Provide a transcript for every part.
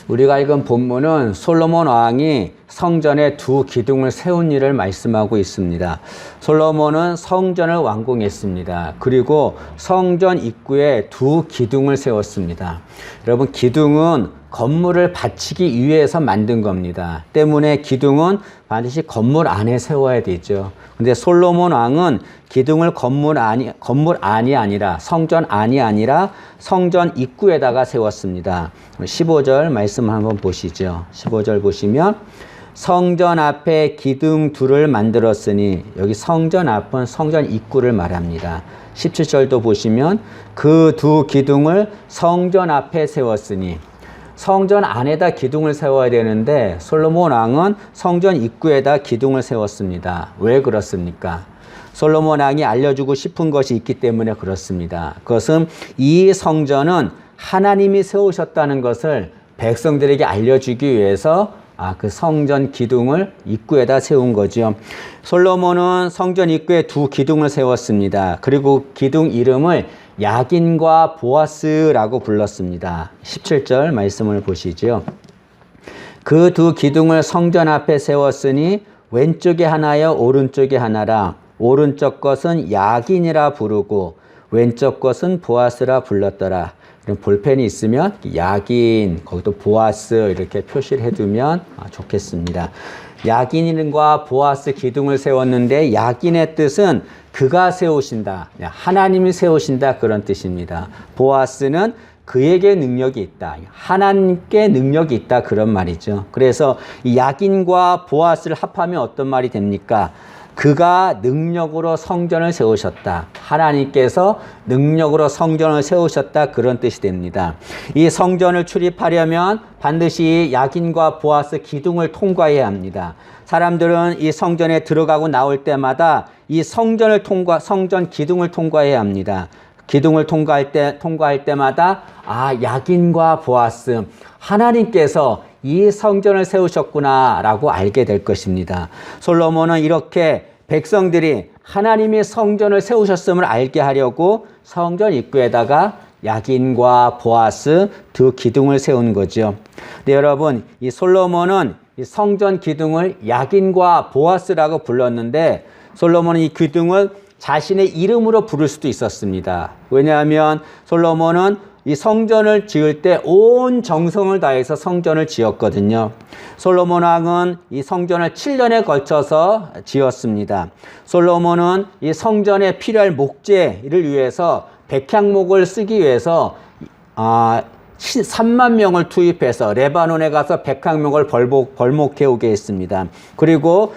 우리가 읽은 본문은 솔로몬 왕이 성전에 두 기둥을 세운 일을 말씀하고 있습니다. 솔로몬은 성전을 완공했습니다. 그리고 성전 입구에 두 기둥을 세웠습니다. 여러분, 기둥은 건물을 받치기 위해서 만든 겁니다. 때문에 기둥은 반드시 건물 안에 세워야 되죠. 근데 솔로몬 왕은 기둥을 건물 안이 아니라 성전 안이 아니라 성전 입구에다가 세웠습니다. 15절 말씀 한번 보시죠. 15절 보시면 성전 앞에 기둥 둘을 만들었으니, 여기 성전 앞은 성전 입구를 말합니다. 17절도 보시면 그 두 기둥을 성전 앞에 세웠으니, 성전 안에다 기둥을 세워야 되는데 솔로몬 왕은 성전 입구에다 기둥을 세웠습니다. 왜 그렇습니까? 솔로몬 왕이 알려주고 싶은 것이 있기 때문에 그렇습니다. 그것은 이 성전은 하나님이 세우셨다는 것을 백성들에게 알려주기 위해서 그 성전 기둥을 입구에다 세운 거죠. 솔로몬은 성전 입구에 두 기둥을 세웠습니다. 그리고 기둥 이름을 야긴과 보아스라고 불렀습니다. 17절 말씀을 보시죠. 그 두 기둥을 성전 앞에 세웠으니 왼쪽에 하나여 오른쪽에 하나라. 오른쪽 것은 야긴이라 부르고 왼쪽 것은 보아스라 불렀더라. 볼펜이 있으면 야긴, 거기도 보아스 이렇게 표시를 해두면 좋겠습니다. 야긴과 보아스 기둥을 세웠는데, 야긴의 뜻은 그가 세우신다, 하나님이 세우신다, 그런 뜻입니다. 보아스는 그에게 능력이 있다, 하나님께 능력이 있다, 그런 말이죠. 그래서 이 야긴과 보아스를 합하면 어떤 말이 됩니까? 그가 능력으로 성전을 세우셨다, 하나님께서 능력으로 성전을 세우셨다, 그런 뜻이 됩니다. 이 성전을 출입하려면 반드시 야긴과 보아스 기둥을 통과해야 합니다. 사람들은 이 성전에 들어가고 나올 때마다 이 성전 기둥을 통과해야 합니다. 기둥을 통과할 때마다 야긴과 보아스, 하나님께서 이 성전을 세우셨구나 라고 알게 될 것입니다. 솔로몬은 이렇게 백성들이 하나님이 성전을 세우셨음을 알게 하려고 성전 입구에다가 야긴과 보아스 두 기둥을 세운 거죠. 네, 여러분, 이 솔로몬은 이 성전 기둥을 야긴과 보아스라고 불렀는데, 솔로몬은 이 기둥을 자신의 이름으로 부를 수도 있었습니다. 왜냐하면 솔로몬은 이 성전을 지을 때 온 정성을 다해서 성전을 지었거든요. 솔로몬 왕은 이 성전을 7년에 걸쳐서 지었습니다. 솔로몬은 이 성전에 필요할 목재를 위해서 백향목을 쓰기 위해서 3만 명을 투입해서 레바논에 가서 백향목을 벌목해 오게 했습니다. 그리고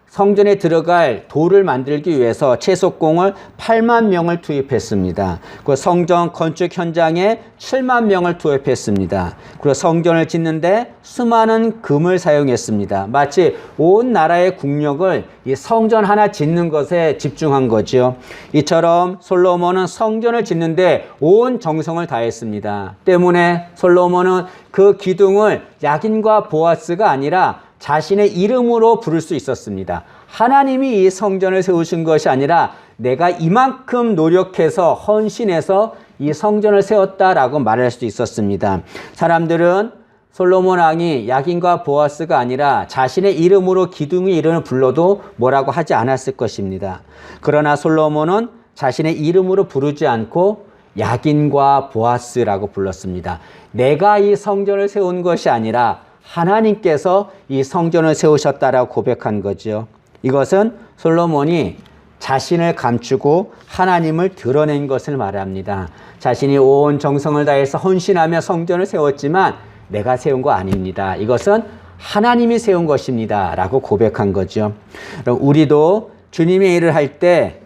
성전에 들어갈 돌을 만들기 위해서 채석공을 8만 명을 투입했습니다. 그 성전 건축 현장에 7만 명을 투입했습니다. 그리고 성전을 짓는데 수많은 금을 사용했습니다. 마치 온 나라의 국력을 이 성전 하나 짓는 것에 집중한 거죠. 이처럼 솔로몬은 성전을 짓는데 온 정성을 다했습니다. 때문에 솔로몬은 그 기둥을 야긴과 보아스가 아니라 자신의 이름으로 부를 수 있었습니다. 하나님이 이 성전을 세우신 것이 아니라 내가 이만큼 노력해서 헌신해서 이 성전을 세웠다라고 말할 수 있었습니다. 사람들은 솔로몬 왕이 야긴과 보아스가 아니라 자신의 이름으로 기둥의 이름을 불러도 뭐라고 하지 않았을 것입니다. 그러나 솔로몬은 자신의 이름으로 부르지 않고 야긴과 보아스라고 불렀습니다. 내가 이 성전을 세운 것이 아니라 하나님께서 이 성전을 세우셨다라고 고백한 거죠. 이것은 솔로몬이 자신을 감추고 하나님을 드러낸 것을 말합니다. 자신이 온 정성을 다해서 헌신하며 성전을 세웠지만 내가 세운 거 아닙니다. 이것은 하나님이 세운 것입니다 라고 고백한 거죠. 그럼 우리도 주님의 일을 할 때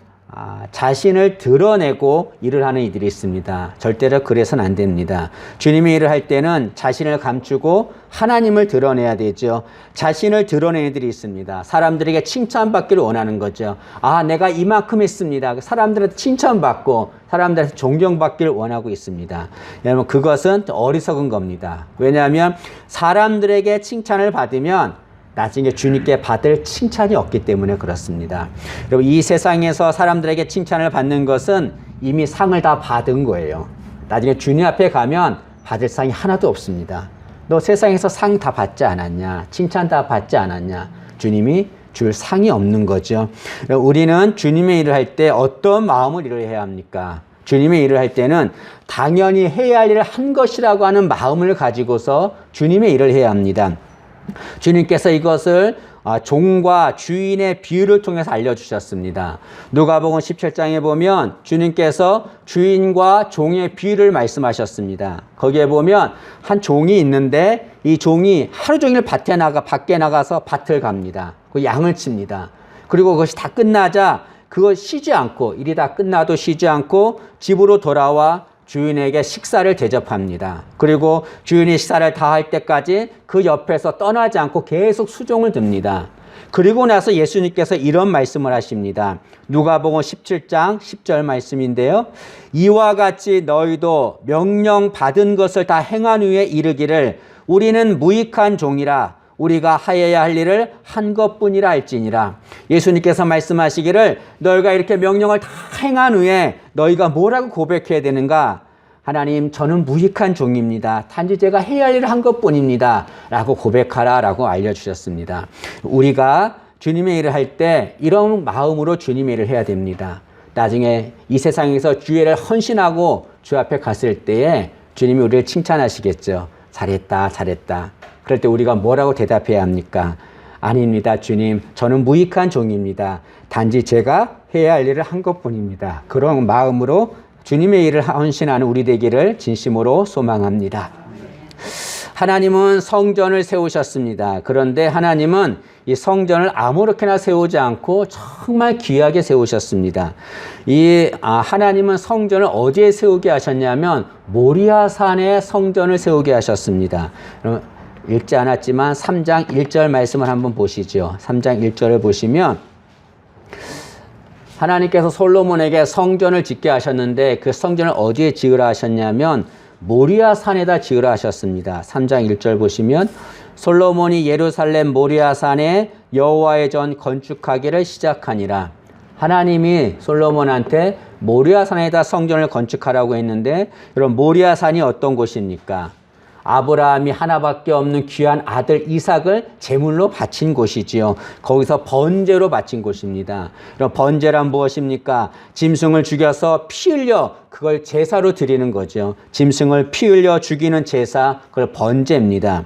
자신을 드러내고 일을 하는 이들이 있습니다. 절대로 그래서는 안 됩니다. 주님의 일을 할 때는 자신을 감추고 하나님을 드러내야 되죠. 자신을 드러내는 이들이 있습니다. 사람들에게 칭찬받기를 원하는 거죠. 내가 이만큼 했습니다. 사람들한테 칭찬받고 사람들한테 존경받기를 원하고 있습니다. 여러분, 그것은 어리석은 겁니다. 왜냐하면 사람들에게 칭찬을 받으면 나중에 주님께 받을 칭찬이 없기 때문에 그렇습니다. 여러분, 이 세상에서 사람들에게 칭찬을 받는 것은 이미 상을 다 받은 거예요. 나중에 주님 앞에 가면 받을 상이 하나도 없습니다. 너 세상에서 상 다 받지 않았냐? 칭찬 다 받지 않았냐? 주님이 줄 상이 없는 거죠. 우리는 주님의 일을 할 때 어떤 마음을 일을 해야 합니까? 주님의 일을 할 때는 당연히 해야 할 일을 한 것이라고 하는 마음을 가지고서 주님의 일을 해야 합니다. 주님께서 이것을 종과 주인의 비유를 통해서 알려주셨습니다. 누가복음 17장에 보면 주님께서 주인과 종의 비유를 말씀하셨습니다. 거기에 보면 한 종이 있는데 이 종이 하루 종일 밖에 나가서 밭을 갑니다. 그 양을 칩니다. 그리고 그것이 다 끝나자 그거 쉬지 않고, 일이 다 끝나도 쉬지 않고 집으로 돌아와 주인에게 식사를 대접합니다. 그리고 주인이 식사를 다 할 때까지 그 옆에서 떠나지 않고 계속 수종을 듭니다. 그리고 나서 예수님께서 이런 말씀을 하십니다. 누가복음 17장 10절 말씀인데요. 이와 같이 너희도 명령 받은 것을 다 행한 후에 이르기를 우리는 무익한 종이라 우리가 하여야 할 일을 한 것뿐이라 할지니라. 예수님께서 말씀하시기를 너희가 이렇게 명령을 다 행한 후에 너희가 뭐라고 고백해야 되는가? 하나님, 저는 무익한 종입니다. 단지 제가 해야 할 일을 한 것뿐입니다. 라고 고백하라 라고 알려주셨습니다. 우리가 주님의 일을 할 때 이런 마음으로 주님의 일을 해야 됩니다. 나중에 이 세상에서 주의 일을 헌신하고 주 앞에 갔을 때에 주님이 우리를 칭찬하시겠죠. 잘했다, 잘했다. 그럴 때 우리가 뭐라고 대답해야 합니까? 아닙니다, 주님. 저는 무익한 종입니다. 단지 제가 해야 할 일을 한 것뿐입니다. 그런 마음으로 주님의 일을 헌신하는 우리 되기를 진심으로 소망합니다. 하나님은 성전을 세우셨습니다. 그런데 하나님은 이 성전을 아무렇게나 세우지 않고 정말 귀하게 세우셨습니다. 하나님은 성전을 어디에 세우게 하셨냐면 모리아산에 성전을 세우게 하셨습니다. 읽지 않았지만 3장 1절 말씀을 한번 보시죠. 3장 1절을 보시면 하나님께서 솔로몬에게 성전을 짓게 하셨는데 그 성전을 어디에 지으라 하셨냐면 모리아산에다 지으라 하셨습니다. 3장 1절 보시면 솔로몬이 예루살렘 모리아산에 여호와의 전 건축하기를 시작하니라. 하나님이 솔로몬한테 모리아산에다 성전을 건축하라고 했는데 여러분 모리아산이 어떤 곳입니까? 아브라함이 하나밖에 없는 귀한 아들 이삭을 제물로 바친 곳이지요. 거기서 번제로 바친 곳입니다. 그럼 번제란 무엇입니까? 짐승을 죽여서 피 흘려 그걸 제사로 드리는 거죠. 짐승을 피 흘려 죽이는 제사, 그걸 번제입니다.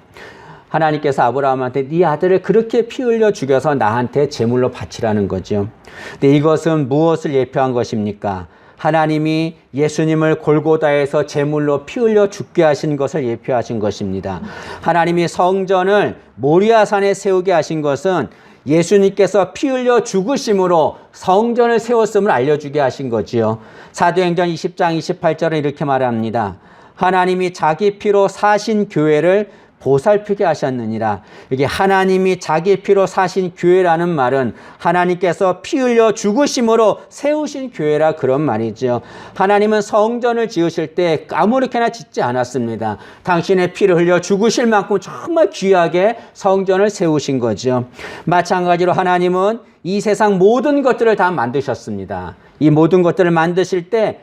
하나님께서 아브라함한테 네 아들을 그렇게 피 흘려 죽여서 나한테 제물로 바치라는 거죠. 근데 이것은 무엇을 예표한 것입니까? 하나님이 예수님을 골고다에서 제물로 피 흘려 죽게 하신 것을 예표하신 것입니다. 하나님이 성전을 모리아산에 세우게 하신 것은 예수님께서 피 흘려 죽으심으로 성전을 세웠음을 알려주게 하신 거지요. 사도행전 20장 28절은 이렇게 말합니다. 하나님이 자기 피로 사신 교회를 보살피게 하셨느니라. 이게 하나님이 자기 피로 사신 교회라는 말은 하나님께서 피 흘려 죽으심으로 세우신 교회라 그런 말이죠. 하나님은 성전을 지으실 때 아무렇게나 짓지 않았습니다. 당신의 피를 흘려 죽으실 만큼 정말 귀하게 성전을 세우신 거죠. 마찬가지로 하나님은 이 세상 모든 것들을 다 만드셨습니다. 이 모든 것들을 만드실 때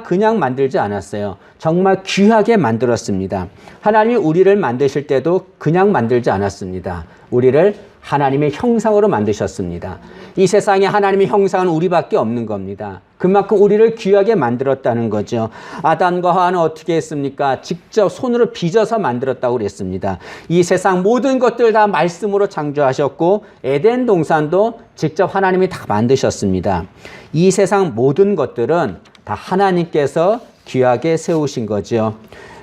그냥 만들지 않았어요. 정말 귀하게 만들었습니다. 하나님이 우리를 만드실 때도 그냥 만들지 않았습니다. 우리를 하나님의 형상으로 만드셨습니다. 이 세상에 하나님의 형상은 우리밖에 없는 겁니다. 그만큼 우리를 귀하게 만들었다는 거죠. 아담과 하와는 어떻게 했습니까? 직접 손으로 빚어서 만들었다고 그랬습니다. 이 세상 모든 것들 다 말씀으로 창조하셨고 에덴 동산도 직접 하나님이 다 만드셨습니다. 이 세상 모든 것들은 다 하나님께서 귀하게 세우신 거죠.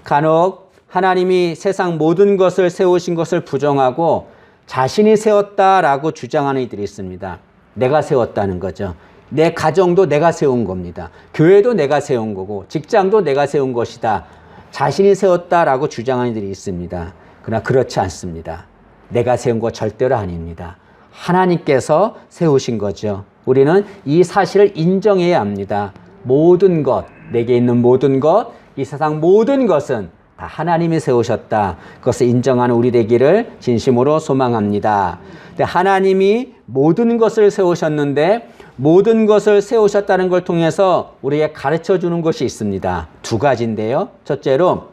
간혹 하나님이 세상 모든 것을 세우신 것을 부정하고 자신이 세웠다라고 주장하는 이들이 있습니다. 내가 세웠다는 거죠. 내 가정도 내가 세운 겁니다. 교회도 내가 세운 거고 직장도 내가 세운 것이다. 자신이 세웠다라고 주장하는 이들이 있습니다. 그러나 그렇지 않습니다. 내가 세운 거 절대로 아닙니다. 하나님께서 세우신 거죠. 우리는 이 사실을 인정해야 합니다. 모든 것, 내게 있는 모든 것, 이 세상 모든 것은 다 하나님이 세우셨다. 그것을 인정하는 우리 되기를 진심으로 소망합니다. 근데 하나님이 모든 것을 세우셨는데 모든 것을 세우셨다는 걸 통해서 우리에게 가르쳐 주는 것이 있습니다. 두 가지인데요. 첫째로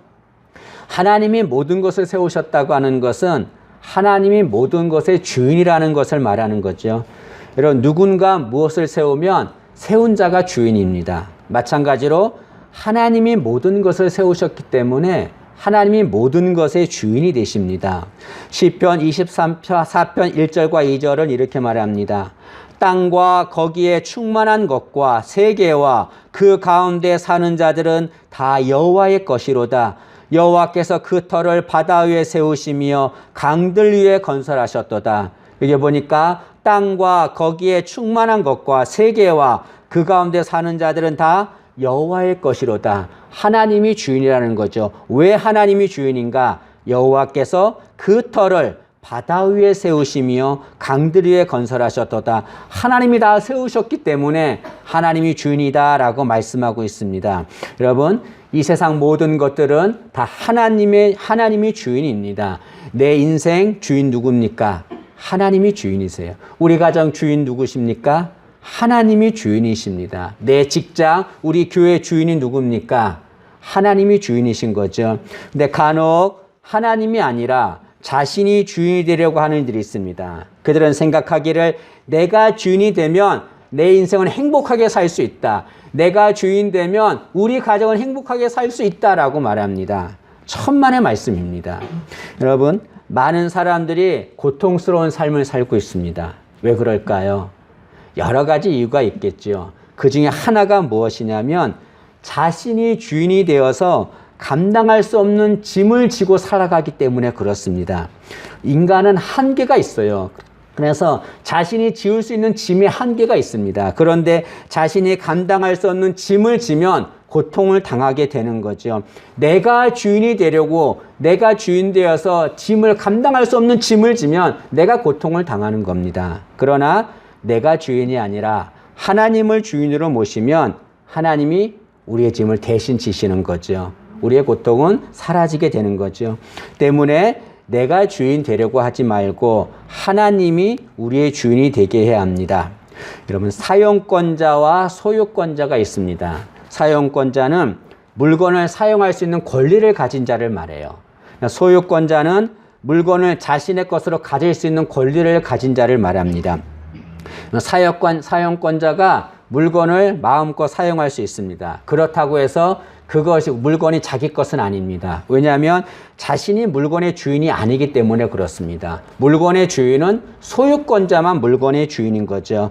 하나님이 모든 것을 세우셨다고 하는 것은 하나님이 모든 것의 주인이라는 것을 말하는 거죠. 여러분, 누군가 무엇을 세우면 세운 자가 주인입니다. 마찬가지로 하나님이 모든 것을 세우셨기 때문에 하나님이 모든 것의 주인이 되십니다. 시편 23편 1절과 2절은 이렇게 말합니다. 땅과 거기에 충만한 것과 세계와 그 가운데 사는 자들은 다 여호와의 것이로다. 여호와께서 그 터를 바다 위에 세우시며 강들 위에 건설하셨도다. 여기 보니까 땅과 거기에 충만한 것과 세계와 그 가운데 사는 자들은 다 여호와의 것이로다. 하나님이 주인이라는 거죠. 왜 하나님이 주인인가? 여호와께서 그 터를 바다 위에 세우시며 강들 위에 건설하셨도다. 하나님이 다 세우셨기 때문에 하나님이 주인이다라고 말씀하고 있습니다. 여러분, 이 세상 모든 것들은 다 하나님이 주인입니다. 내 인생 주인 누굽니까? 하나님이 주인이세요. 우리 가정 주인 누구십니까? 하나님이 주인이십니다. 내 직장, 우리 교회 주인이 누굽니까? 하나님이 주인이신 거죠. 근데 간혹 하나님이 아니라 자신이 주인이 되려고 하는 이들이 있습니다. 그들은 생각하기를 내가 주인이 되면 내 인생은 행복하게 살 수 있다. 내가 주인 되면 우리 가정은 행복하게 살 수 있다라고 말합니다. 천만의 말씀입니다. 여러분, 많은 사람들이 고통스러운 삶을 살고 있습니다. 왜 그럴까요? 여러 가지 이유가 있겠죠. 그 중에 하나가 무엇이냐면 자신이 주인이 되어서 감당할 수 없는 짐을 지고 살아가기 때문에 그렇습니다. 인간은 한계가 있어요. 그래서 자신이 지을 수 있는 짐의 한계가 있습니다. 그런데 자신이 감당할 수 없는 짐을 지면 고통을 당하게 되는 거죠. 내가 주인이 되려고 내가 주인 되어서 짐을 감당할 수 없는 짐을 지면 내가 고통을 당하는 겁니다. 그러나 내가 주인이 아니라 하나님을 주인으로 모시면 하나님이 우리의 짐을 대신 지시는 거죠. 우리의 고통은 사라지게 되는 거죠. 때문에 내가 주인 되려고 하지 말고 하나님이 우리의 주인이 되게 해야 합니다. 여러분, 사용권자와 소유권자가 있습니다. 사용권자는 물건을 사용할 수 있는 권리를 가진 자를 말해요. 소유권자는 물건을 자신의 것으로 가질 수 있는 권리를 가진 자를 말합니다. 사용권자가 물건을 마음껏 사용할 수 있습니다. 그렇다고 해서 물건이 자기 것은 아닙니다. 왜냐하면 자신이 물건의 주인이 아니기 때문에 그렇습니다. 물건의 주인은 소유권자만 물건의 주인인 거죠.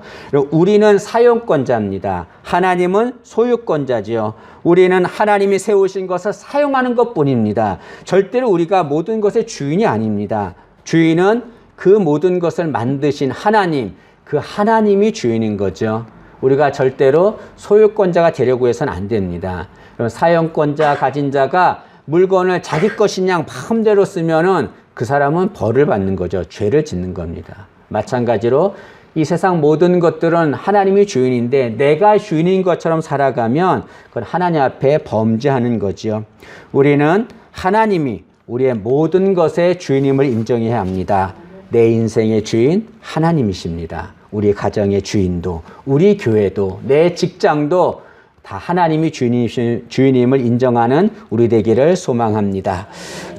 우리는 사용권자입니다. 하나님은 소유권자지요. 우리는 하나님이 세우신 것을 사용하는 것뿐입니다. 절대로 우리가 모든 것의 주인이 아닙니다. 주인은 그 모든 것을 만드신 하나님, 그 하나님이 주인인 거죠. 우리가 절대로 소유권자가 되려고 해서는 안 됩니다. 사용권자 가진 자가 물건을 자기 것이냐 마음대로 쓰면은 그 사람은 벌을 받는 거죠. 죄를 짓는 겁니다. 마찬가지로 이 세상 모든 것들은 하나님이 주인인데 내가 주인인 것처럼 살아가면 그건 하나님 앞에 범죄하는 거지요. 우리는 하나님이 우리의 모든 것의 주인임을 인정해야 합니다. 내 인생의 주인 하나님이십니다. 우리 가정의 주인도, 우리 교회도, 내 직장도 다 하나님이 주인임을 인정하는 우리 되기를 소망합니다.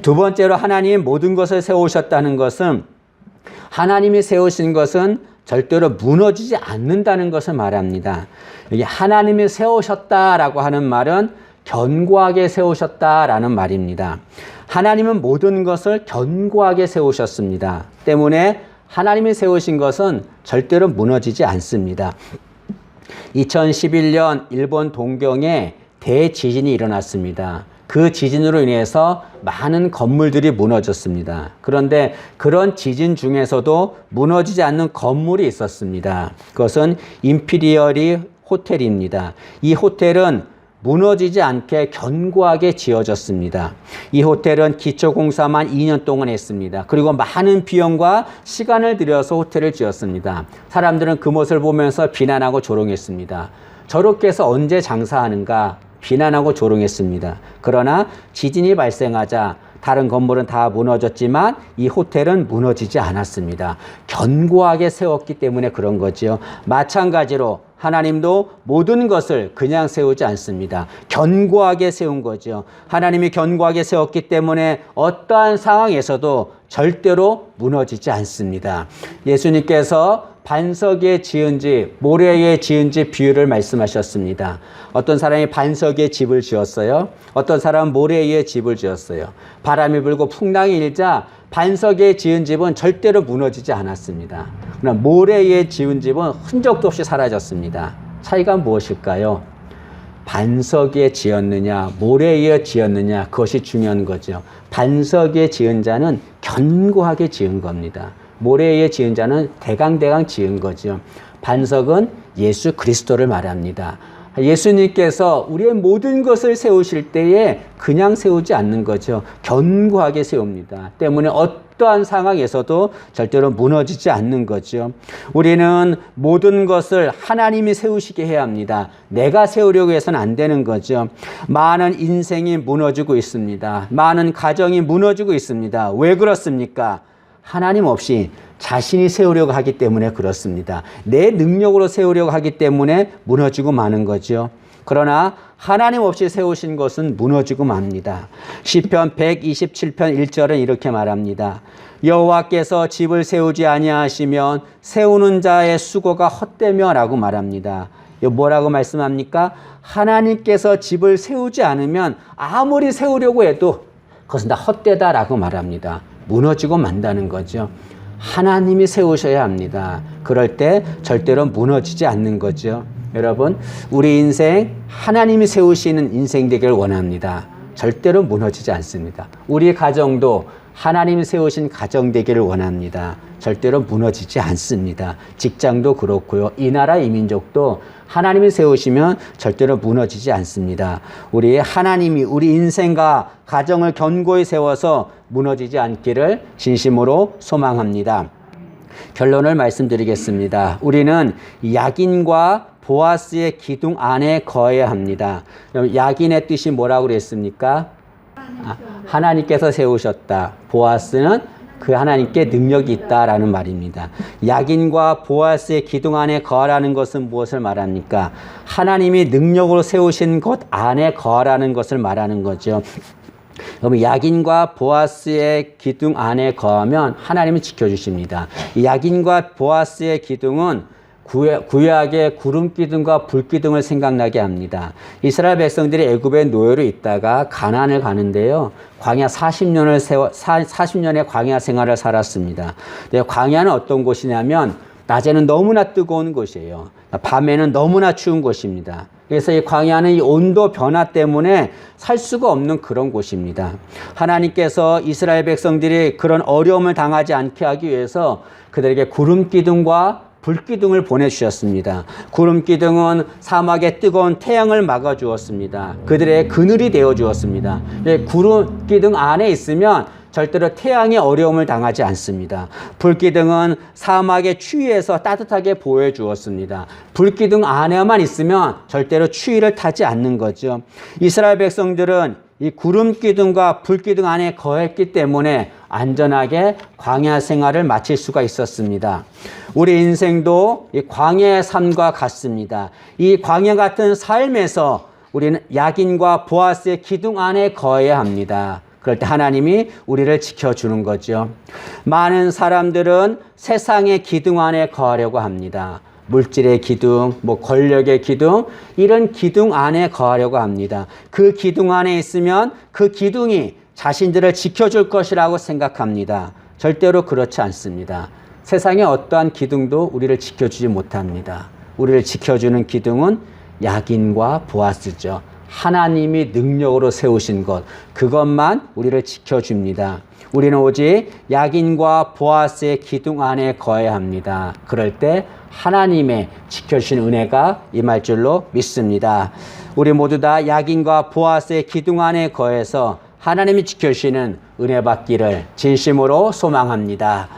두 번째로 하나님이 모든 것을 세우셨다는 것은 하나님이 세우신 것은 절대로 무너지지 않는다는 것을 말합니다. 여기 하나님이 세우셨다라고 하는 말은 견고하게 세우셨다라는 말입니다. 하나님은 모든 것을 견고하게 세우셨습니다. 때문에 하나님이 세우신 것은 절대로 무너지지 않습니다. 2011년 일본 동경에 대지진이 일어났습니다. 그 지진으로 인해서 많은 건물들이 무너졌습니다. 그런데 그런 지진 중에서도 무너지지 않는 건물이 있었습니다. 그것은 임피리얼이 호텔입니다. 이 호텔은 무너지지 않게 견고하게 지어졌습니다. 이 호텔은 기초공사만 2년 동안 했습니다. 그리고 많은 비용과 시간을 들여서 호텔을 지었습니다. 사람들은 그 모습을 보면서 비난하고 조롱했습니다. 저렇게 해서 언제 장사하는가 비난하고 조롱했습니다. 그러나 지진이 발생하자 다른 건물은 다 무너졌지만 이 호텔은 무너지지 않았습니다. 견고하게 세웠기 때문에 그런 거지요. 마찬가지로 하나님도 모든 것을 그냥 세우지 않습니다. 견고하게 세운 거죠. 하나님이 견고하게 세웠기 때문에 어떠한 상황에서도 절대로 무너지지 않습니다. 예수님께서 반석 위에 지은 집, 모래 위에 지은 집 비유를 말씀하셨습니다. 어떤 사람이 반석 위에 집을 지었어요. 어떤 사람은 모래 위에 집을 지었어요. 바람이 불고 풍랑이 일자 반석 위에 지은 집은 절대로 무너지지 않았습니다. 그러나 모래 위에 지은 집은 흔적도 없이 사라졌습니다. 차이가 무엇일까요? 반석 위에 지었느냐, 모래 위에 지었느냐, 그것이 중요한 거죠. 반석 위에 지은 자는 견고하게 지은 겁니다. 모래 위에 지은 자는 대강대강 지은 거죠. 반석은 예수 그리스도를 말합니다. 예수님께서 우리의 모든 것을 세우실 때에 그냥 세우지 않는 거죠. 견고하게 세웁니다. 때문에 어떠한 상황에서도 절대로 무너지지 않는 거죠. 우리는 모든 것을 하나님이 세우시게 해야 합니다. 내가 세우려고 해서는 안 되는 거죠. 많은 인생이 무너지고 있습니다. 많은 가정이 무너지고 있습니다. 왜 그렇습니까? 하나님 없이 자신이 세우려고 하기 때문에 그렇습니다. 내 능력으로 세우려고 하기 때문에 무너지고 마는 거죠. 그러나 하나님 없이 세우신 것은 무너지고 맙니다. 시편 127편 1절은 이렇게 말합니다. 여호와께서 집을 세우지 아니하시면 세우는 자의 수고가 헛되며 라고 말합니다. 뭐라고 말씀합니까? 하나님께서 집을 세우지 않으면 아무리 세우려고 해도 그것은 다 헛되다라고 말합니다. 무너지고 만다는 거죠. 하나님이 세우셔야 합니다. 그럴 때 절대로 무너지지 않는 거죠. 여러분, 우리 인생 하나님이 세우시는 인생 되기를 원합니다. 절대로 무너지지 않습니다. 우리 가정도 하나님이 세우신 가정 되기를 원합니다. 절대로 무너지지 않습니다. 직장도 그렇고요. 이 나라 이 민족도 하나님이 세우시면 절대로 무너지지 않습니다. 우리 하나님이 우리 인생과 가정을 견고히 세워서 무너지지 않기를 진심으로 소망합니다. 결론을 말씀드리겠습니다. 우리는 야긴과 보아스의 기둥 안에 거해야 합니다. 야긴의 뜻이 뭐라고 그랬습니까? 하나님께서 세우셨다. 보아스는 그 하나님께 능력이 있다라는 말입니다. 야긴과 보아스의 기둥 안에 거하라는 것은 무엇을 말합니까? 하나님이 능력으로 세우신 곳 안에 거하라는 것을 말하는 거죠. 그럼 야긴과 보아스의 기둥 안에 거하면 하나님이 지켜주십니다. 야긴과 보아스의 기둥은 구약의 구름 기둥과 불 기둥을 생각나게 합니다. 이스라엘 백성들이 애굽의 노예로 있다가 가나안을 가는데요. 광야 40년의 광야 생활을 살았습니다. 근데 광야는 어떤 곳이냐면 낮에는 너무나 뜨거운 곳이에요. 밤에는 너무나 추운 곳입니다. 그래서 이 광야는 이 온도 변화 때문에 살 수가 없는 그런 곳입니다. 하나님께서 이스라엘 백성들이 그런 어려움을 당하지 않게 하기 위해서 그들에게 구름 기둥과 불기둥을 보내주셨습니다. 구름기둥은 사막의 뜨거운 태양을 막아주었습니다. 그들의 그늘이 되어주었습니다. 구름기둥 안에 있으면 절대로 태양의 어려움을 당하지 않습니다. 불기둥은 사막의 추위에서 따뜻하게 보여주었습니다. 불기둥 안에만 있으면 절대로 추위를 타지 않는 거죠. 이스라엘 백성들은 이 구름기둥과 불기둥 안에 거했기 때문에 안전하게 광야 생활을 마칠 수가 있었습니다. 우리 인생도 이 광야의 삶과 같습니다. 이 광야 같은 삶에서 우리는 야긴과 보아스의 기둥 안에 거해야 합니다. 그럴 때 하나님이 우리를 지켜주는 거죠. 많은 사람들은 세상의 기둥 안에 거하려고 합니다. 물질의 기둥, 권력의 기둥, 이런 기둥 안에 거하려고 합니다. 그 기둥 안에 있으면 그 기둥이 자신들을 지켜줄 것이라고 생각합니다. 절대로 그렇지 않습니다. 세상의 어떠한 기둥도 우리를 지켜주지 못합니다. 우리를 지켜주는 기둥은 야긴과 보아스죠. 하나님이 능력으로 세우신 것, 그것만 우리를 지켜줍니다. 우리는 오직 야긴과 보아스의 기둥 안에 거해야 합니다. 그럴 때 하나님의 지켜주신 은혜가 임할 줄로 믿습니다. 우리 모두 다 야긴과 보아스의 기둥 안에 거해서 하나님이 지켜주시는 은혜 받기를 진심으로 소망합니다.